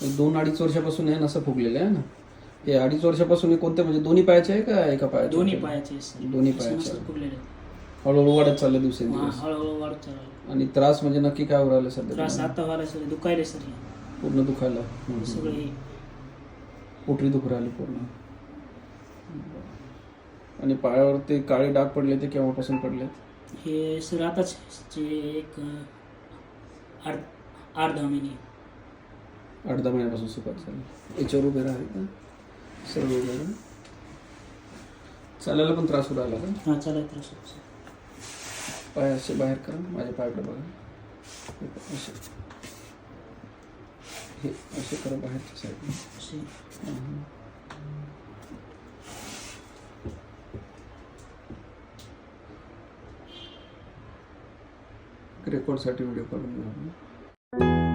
2-2.5 वर्षापासून हे नसं फुगलेलं आहे ना. हे 2.5 वर्षापासून हे कोणत्या म्हणजे दोन्ही पायाचे आहे का एका पायाचे? दोन्ही पायाचे सर. दोन्ही असं पायाचे. नसतं फुगलेले. हळूहळू वाढत चाललं दिवसेंदिवस. हळूहळू वाढत चाललं. आणि त्रास म्हणजे नक्की काय होऊ राहिलं सध्या? त्रास आता व्हायला सर, दुखायले सर. पूर्ण दुखायला. सगळे पोटरी दुखू राहिली पूर्ण. आणि पायावर ते काळे डाग पडले ते केव्हापासून पडलेत? हे सर आताच एक 8-10 महिने. 8-10 महिन्यापासून सुरुवात झाली. याच्यावर उभे राहिले का? सर्व उभे राहा. चालायला पण त्रास होऊ राहिला का? हां, चालायला त्रास होतो सर. पाय असे बाहेर करा, माझ्या पायाकडे बघा. असे हे असे करा बाहेरच्या साईडने. असे. रेकॉर्डसाठी व्हिडिओ काढून घ्या.